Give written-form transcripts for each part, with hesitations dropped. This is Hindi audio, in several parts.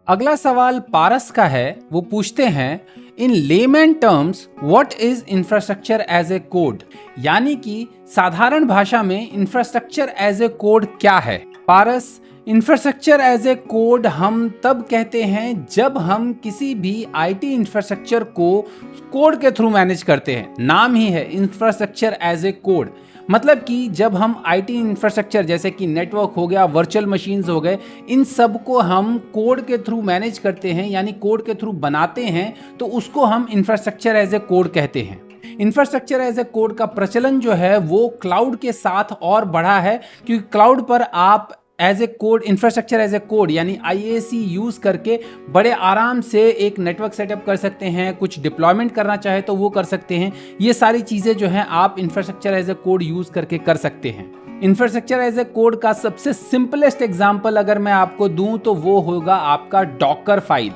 अगला सवाल पारस का है। वो पूछते हैं in layman terms what is infrastructure as a code, यानी कि साधारण भाषा में इंफ्रास्ट्रक्चर एज ए कोड क्या है। पारस, इंफ्रास्ट्रक्चर एज ए कोड हम तब कहते हैं जब हम किसी भी आईटी इंफ्रास्ट्रक्चर को कोड के थ्रू मैनेज करते हैं। नाम ही है इंफ्रास्ट्रक्चर एज ए कोड। मतलब कि जब हम आईटी इंफ्रास्ट्रक्चर जैसे कि नेटवर्क हो गया, वर्चुअल मशीन्स हो गए, इन सब को हम कोड के थ्रू मैनेज करते हैं, यानी कोड के थ्रू बनाते हैं, तो उसको हम इंफ्रास्ट्रक्चर एज ए कोड कहते हैं। इंफ्रास्ट्रक्चर एज ए कोड का प्रचलन जो है वो क्लाउड के साथ और बढ़ा है, क्योंकि क्लाउड पर आप as a code, infrastructure as a code यानी IAC यूज करके बड़े आराम से एक नेटवर्क सेटअप कर सकते हैं, कुछ डिप्लॉयमेंट करना चाहे तो वो कर सकते हैं। ये सारी चीज़ें जो हैं आप infrastructure as a code use करके कर सकते हैं। इंफ्रास्ट्रक्चर एज ए कोड का सबसे सिंपलेस्ट एग्जांपल अगर मैं आपको दूं तो वो होगा आपका डॉकर फाइल।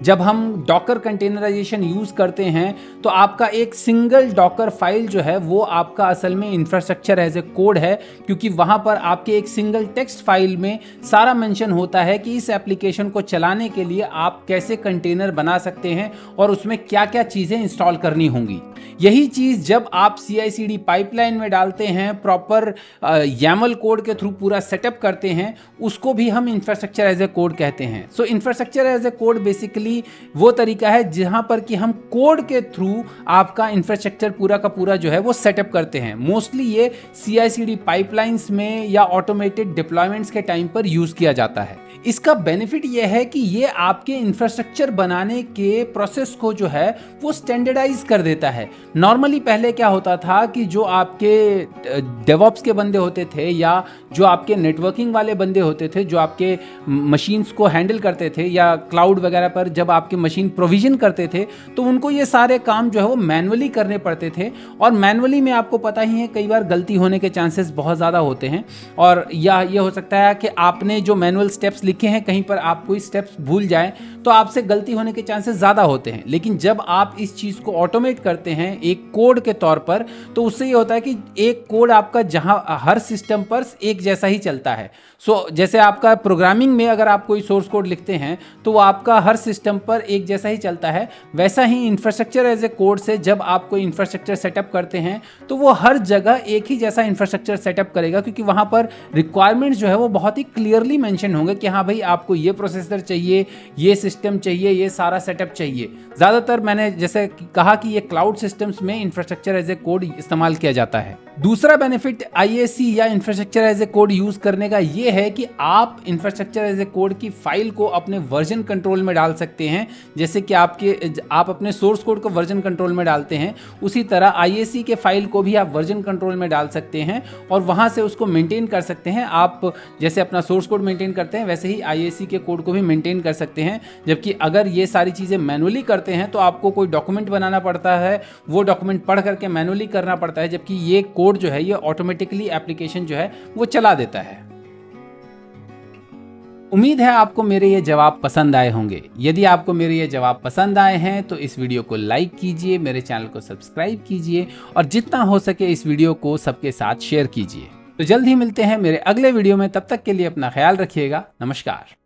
जब हम डॉकर कंटेनराइजेशन यूज करते हैं तो आपका एक सिंगल डॉकर फाइल जो है वो आपका असल में इंफ्रास्ट्रक्चर एज ए कोड है, क्योंकि वहां पर आपके एक सिंगल टेक्स्ट फाइल में सारा मेंशन होता है कि इस एप्लीकेशन को चलाने के लिए आप कैसे कंटेनर बना सकते हैं और उसमें क्या क्या चीजें इंस्टॉल करनी होंगी। यही चीज जब आप CI/CD पाइपलाइन में डालते हैं, प्रॉपर YAML कोड के थ्रू पूरा सेटअप करते हैं, उसको भी हम इंफ्रास्ट्रक्चर एज ए कोड कहते हैं। So infrastructure as a code basically वो तरीका है जहां पर कि हम कोड के थ्रू आपका इंफ्रास्ट्रक्चर पूरा का पूरा जो है वो सेटअप करते हैं। मोस्टली ये CI/CD पाइपलाइंस में या ऑटोमेटेड डिप्लॉयमेंट्स के टाइम पर यूज किया जाता है। इसका बेनिफिट यह है कि ये आपके इंफ्रास्ट्रक्चर बनाने के प्रोसेस को जो है वो स्टैंडर्डाइज कर देता है। नॉर्मली पहले क्या होता था कि जो आपके डेवऑप्स के बंदे होते थे या जो आपके नेटवर्किंग वाले बंदे होते थे, जो आपके मशीन्स को हैंडल करते थे या क्लाउड वगैरह पर जब आपके मशीन प्रोविजन करते थे, तो उनको ये सारे काम जो है वो मैनुअली करने पड़ते थे। और मैनुअली में आपको पता ही है कई बार गलती होने के चांसेस बहुत ज़्यादा होते हैं, और या ये हो सकता है कि आपने जो मैनुअल स्टेप्स लिखे हैं कहीं पर आप कोई स्टेप्स भूल जाएं तो आपसे गलती होने के चांसेस ज़्यादा होते हैं। लेकिन जब आप इस चीज़ को ऑटोमेट करते हैं एक कोड के तौर पर, तो उससे ये होता है कि एक कोड आपका जहां हर सिस्टम पर एक जैसा ही चलता है। जैसे आपका प्रोग्रामिंग में अगर आप कोई सोर्स कोड लिखते हैं तो वो आपका हर सिस्टम पर एक जैसा ही चलता है, वैसा ही इंफ्रास्ट्रक्चर एज ए कोड से जब आप कोई इंफ्रास्ट्रक्चर सेटअप करते हैं तो वो हर जगह एक ही जैसा इंफ्रास्ट्रक्चर सेटअप करेगा, क्योंकि वहां पर रिक्वायरमेंट्स जो है वो बहुत ही क्लियरली मेंशन होंगे कि हाँ भाई आपको ये प्रोसेसर चाहिए, ये सिस्टम चाहिए, ये सारा सेटअप चाहिए। ज़्यादातर मैंने जैसे कहा कि ये क्लाउड सिस्टम्स में इंफ्रास्ट्रक्चर एज ए कोड इस्तेमाल किया जाता है। दूसरा बेनिफिट IAC या infrastructure as a code use करने का ये है कि आप इंफ्रास्ट्रक्चर एज ए कोड की फाइल को अपने वर्जन कंट्रोल में डाल सकते हैं। जैसे कि आप अपने सोर्स कोड को वर्जन कंट्रोल में डालते हैं, उसी तरह IAC के फाइल को भी आप वर्जन कंट्रोल में डाल सकते हैं और वहां से उसको मेंटेन कर सकते हैं। आप जैसे अपना सोर्स कोड मेंटेन करते हैं वैसे ही IAC के कोड को भी मेंटेन कर सकते हैं। जबकि अगर ये सारी चीज़ें मैनुअली करते हैं तो आपको कोई डॉक्यूमेंट बनाना पड़ता है, वो डॉक्यूमेंट पढ़ करके मैनुअली करना पड़ता है, जबकि ये कोड जो है ये ऑटोमेटिकली एप्लीकेशन जो है वो चला देता है। उम्मीद है आपको मेरे ये जवाब पसंद आए होंगे। यदि आपको मेरे ये जवाब पसंद आए हैं तो इस वीडियो को लाइक कीजिए, मेरे चैनल को सब्सक्राइब कीजिए और जितना हो सके इस वीडियो को सबके साथ शेयर कीजिए। तो जल्द ही मिलते हैं मेरे अगले वीडियो में, तब तक के लिए अपना ख्याल रखिएगा। नमस्कार।